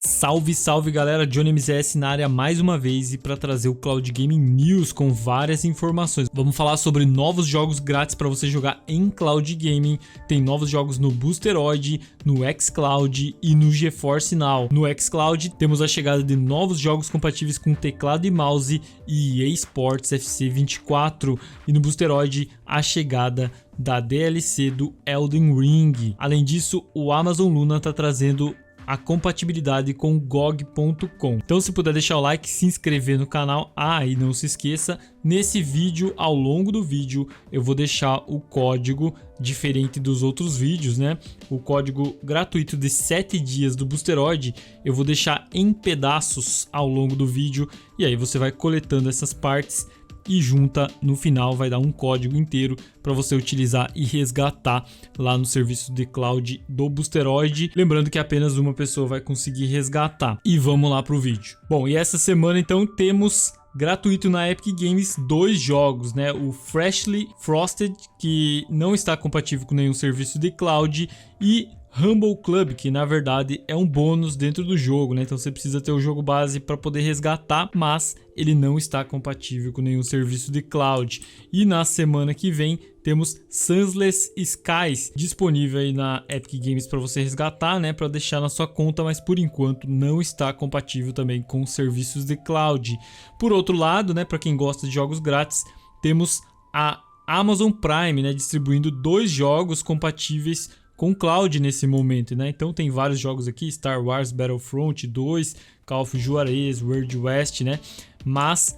Salve, salve galera, Johnny MZS na área mais uma vez e para trazer o Cloud Gaming News com várias informações. Vamos falar sobre novos jogos grátis para você jogar em Cloud Gaming. Tem novos jogos no Boosteroid, no xCloud e no GeForce Now. No xCloud temos a chegada de novos jogos compatíveis com teclado e mouse e EA Sports FC 24 e no Boosteroid a chegada da DLC do Elden Ring. Além disso, o Amazon Luna está trazendo a compatibilidade com GOG.com. Então, se puder deixar o like, se inscrever no canal. E não se esqueça, nesse vídeo, ao longo do vídeo, eu vou deixar o código diferente dos outros vídeos, né? O código gratuito de 7 dias do Boosteroid, eu vou deixar em pedaços ao longo do vídeo e aí você vai coletando essas partes e junta no final, vai dar um código inteiro para você utilizar e resgatar lá no serviço de cloud do Boosteroid. Lembrando que apenas uma pessoa vai conseguir resgatar. E vamos lá pro vídeo. Bom, e essa semana então temos gratuito na Epic Games 2 jogos, né? O Freshly Frosted, que não está compatível com nenhum serviço de cloud, e Humble Club, que na verdade é um bônus dentro do jogo, né? Então você precisa ter o jogo base para poder resgatar, mas ele não está compatível com nenhum serviço de cloud. E na semana que vem temos Sunless Skies disponível aí na Epic Games para você resgatar, né? Para deixar na sua conta, mas por enquanto não está compatível também com serviços de cloud. Por outro lado, né? Para quem gosta de jogos grátis, temos a Amazon Prime, né? Distribuindo 2 jogos compatíveis com cloud nesse momento, né? Então tem vários jogos aqui, Star Wars Battlefront 2, Call of Juarez, World West, né? Mas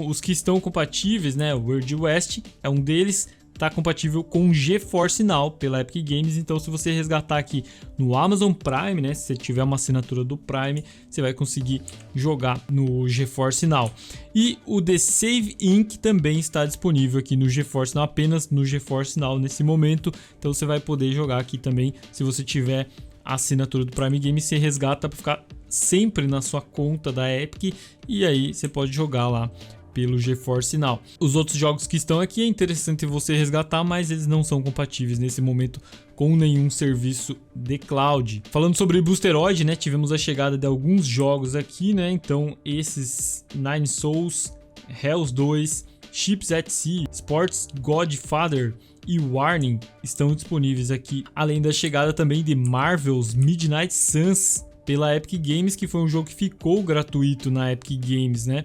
os que estão compatíveis, né? O World West é um deles, tá compatível com GeForce Now pela Epic Games. Então se você resgatar aqui no Amazon Prime, né? Se você tiver uma assinatura do Prime, você vai conseguir jogar no GeForce Now. E o The Save Inc. também está disponível aqui no GeForce Now, apenas no GeForce Now nesse momento. Então você vai poder jogar aqui também, se você tiver a assinatura do Prime Game, você resgata para ficar sempre na sua conta da Epic e aí você pode jogar lá pelo GeForce Now. Os outros jogos que estão aqui é interessante você resgatar, mas eles não são compatíveis nesse momento com nenhum serviço de cloud. Falando sobre Boosteroid, né, tivemos a chegada de alguns jogos aqui, né? Então esses Nine Souls, Hells 2, Ships at Sea, Sports Godfather e Warning estão disponíveis aqui, além da chegada também de Marvel's Midnight Suns pela Epic Games, que foi um jogo que ficou gratuito na Epic Games, né?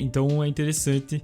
Então é interessante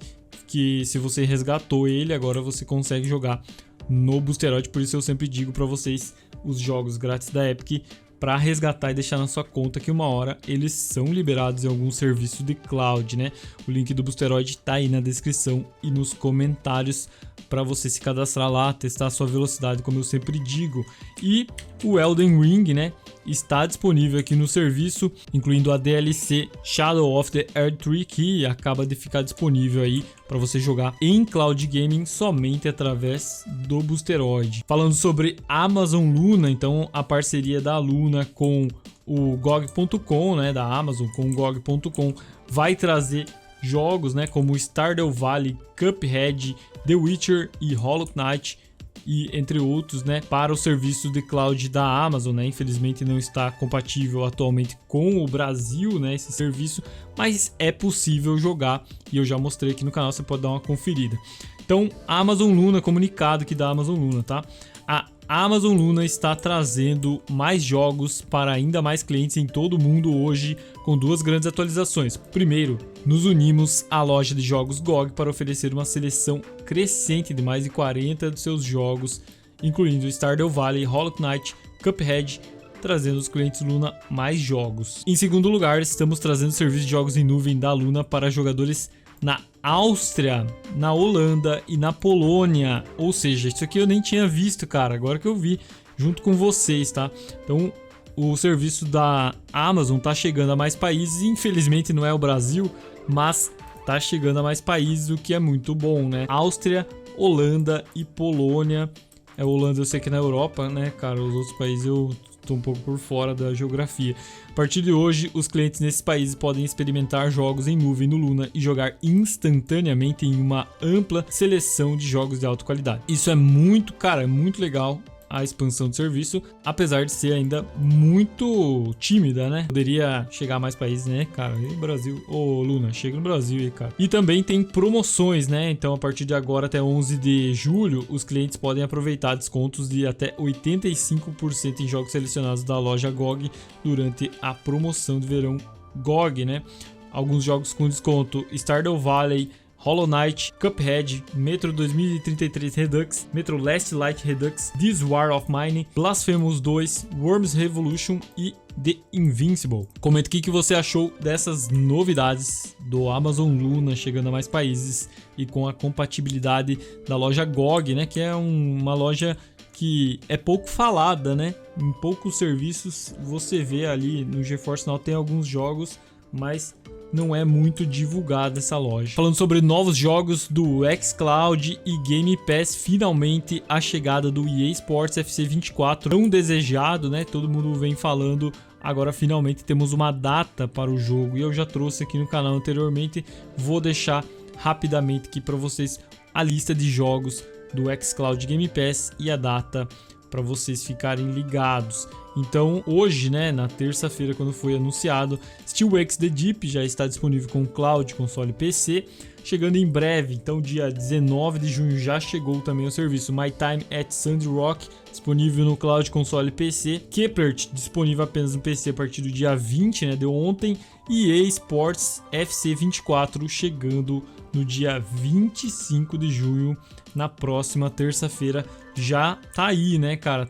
que se você resgatou ele, agora você consegue jogar no Boosteroid. Por isso eu sempre digo para vocês os jogos grátis da Epic para resgatar e deixar na sua conta, que uma hora eles são liberados em algum serviço de cloud, né? O link do Boosteroid tá aí na descrição e nos comentários para você se cadastrar lá, testar a sua velocidade, como eu sempre digo. E o Elden Ring, né, está disponível aqui no serviço, incluindo a DLC Shadow of the Erdtree, que acaba de ficar disponível aí para você jogar em Cloud Gaming somente através do Boosteroid. Falando sobre Amazon Luna, então a parceria da Luna com o GOG.com, né, da Amazon com o GOG.com, vai trazer jogos, né, como Stardew Valley, Cuphead, The Witcher e Hollow Knight, e entre outros, né, para o serviço de cloud da Amazon, né? Infelizmente não está compatível atualmente com o Brasil, né, esse serviço, mas é possível jogar e eu já mostrei aqui no canal, você pode dar uma conferida. Então, Amazon Luna, comunicado aqui da Amazon Luna, tá? A Amazon Luna está trazendo mais jogos para ainda mais clientes em todo o mundo hoje, com 2 grandes atualizações. Primeiro, nos unimos à loja de jogos GOG para oferecer uma seleção crescente de mais de 40 dos seus jogos, incluindo Stardew Valley, Hollow Knight, Cuphead, trazendo aos clientes Luna mais jogos. Em segundo lugar, estamos trazendo o serviço de jogos em nuvem da Luna para jogadores na Áustria, na Holanda e na Polônia. Ou seja, isso aqui eu nem tinha visto, cara, agora que eu vi junto com vocês, tá? Então o serviço da Amazon tá chegando a mais países, infelizmente não é o Brasil, mas tá chegando a mais países, o que é muito bom, né? Áustria, Holanda e Polônia. Holanda eu sei que é na Europa, né, cara? Os outros países eu tô um pouco por fora da geografia. A partir de hoje, os clientes nesses países podem experimentar jogos em nuvem no Luna e jogar instantaneamente em uma ampla seleção de jogos de alta qualidade. Isso é muito, cara, é muito legal. a expansão do serviço, apesar de ser ainda muito tímida, né? Poderia chegar a mais países, né, cara? E Brasil, ô Luna, chega no Brasil aí, cara. E também tem promoções, né? Então, a partir de agora até 11 de julho, os clientes podem aproveitar descontos de até 85% em jogos selecionados da loja GOG durante a promoção de verão GOG, né? Alguns jogos com desconto: Stardew Valley, Hollow Knight, Cuphead, Metro 2033 Redux, Metro Last Light Redux, This War of Mine, Blasphemous 2, Worms Revolution e The Invincible. Comenta o que você achou dessas novidades do Amazon Luna chegando a mais países e com a compatibilidade da loja GOG, né? Que é uma loja que é pouco falada, né? Em poucos serviços você vê ali no GeForce Now tem alguns jogos, mas não é muito divulgada essa loja. Falando sobre novos jogos do xCloud e Game Pass, finalmente a chegada do EA Sports FC 24, tão desejado, né? Todo mundo vem falando, agora finalmente temos uma data para o jogo e eu já trouxe aqui no canal anteriormente, vou deixar rapidamente aqui para vocês a lista de jogos do xCloud Game Pass e a data para vocês ficarem ligados. Então hoje, né, na terça-feira, quando foi anunciado, Steelworks The Deep já está disponível com Cloud, console e PC, chegando em breve. Então dia 19 de junho já chegou também o serviço My Time at Sandy Rock, disponível no Cloud, console e PC. Kepler disponível apenas no PC a partir do dia 20, né, deu ontem. E EA Sports FC 24 chegando no dia 25 de junho, na próxima terça-feira. Já tá aí, né, cara?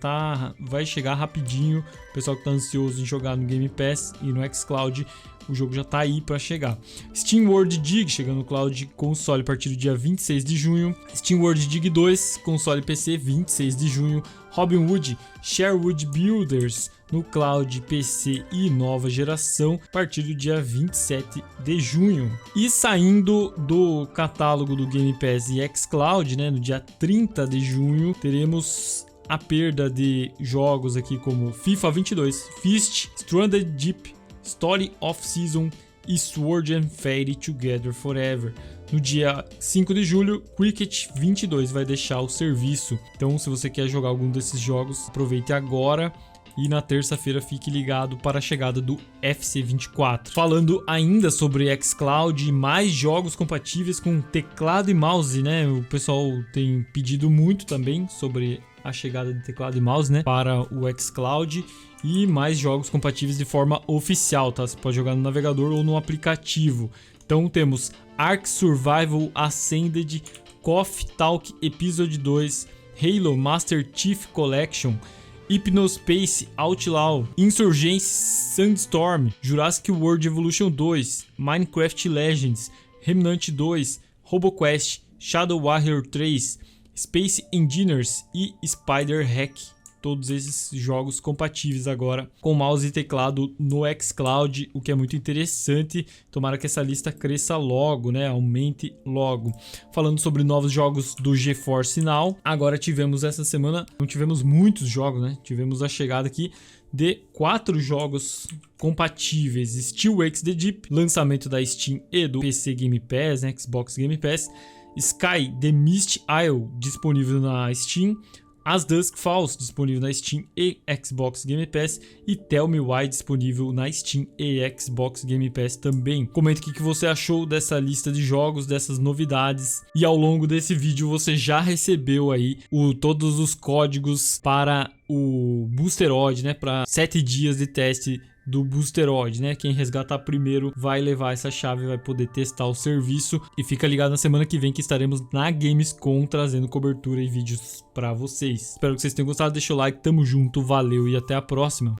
Vai chegar rapidinho. O pessoal que tá ansioso em jogar no Game Pass e no xCloud, o jogo já tá aí para chegar. Steam World Dig chegando no Cloud, console a partir do dia 26 de junho. Steam World Dig 2, console e PC, 26 de junho. Robin Hood Sherwood Builders no Cloud, PC e nova geração a partir do dia 27 de junho. E saindo do catálogo do Game Pass e xCloud, né, no dia 30 de junho, teremos a perda de jogos aqui como FIFA 22, Fist, Stranded Deep, Story of Season e Sword and Fate Together Forever. No dia 5 de julho, Cricket 22 vai deixar o serviço. Então, se você quer jogar algum desses jogos, aproveite agora. E na terça-feira fique ligado para a chegada do FC 24. Falando ainda sobre xCloud e mais jogos compatíveis com teclado e mouse, né? O pessoal tem pedido muito também sobre a chegada de teclado e mouse, né, para o xCloud, e mais jogos compatíveis de forma oficial, tá? Você pode jogar no navegador ou no aplicativo. Então temos Ark Survival Ascended, Coffee Talk Episode 2, Halo Master Chief Collection, Hypnospace Outlaw, Insurgence Sandstorm, Jurassic World Evolution 2, Minecraft Legends, Remnant 2, RoboQuest, Shadow Warrior 3, Space Engineers e Spider Hack. Todos esses jogos compatíveis agora com mouse e teclado no xCloud, o que é muito interessante. Tomara que essa lista cresça logo, né? Aumente logo. Falando sobre novos jogos do GeForce Now, agora tivemos essa semana, não tivemos muitos jogos, né? Tivemos a chegada aqui de 4 jogos compatíveis: Steelworks The Deep, lançamento da Steam e do PC Game Pass, né? Xbox Game Pass. Sky The Mist Isle, disponível na Steam. As Dusk Falls, disponível na Steam e Xbox Game Pass, e Tell Me Why, disponível na Steam e Xbox Game Pass também. Comente o que você achou dessa lista de jogos, dessas novidades, e ao longo desse vídeo você já recebeu aí todos os códigos para o Boosteroid, né, para 7 dias de teste do Boosteroid, né? Quem resgatar primeiro vai levar essa chave, vai poder testar o serviço. E fica ligado na semana que vem que estaremos na Gamescom trazendo cobertura e vídeos para vocês. Espero que vocês tenham gostado, deixa o like, tamo junto, valeu e até a próxima.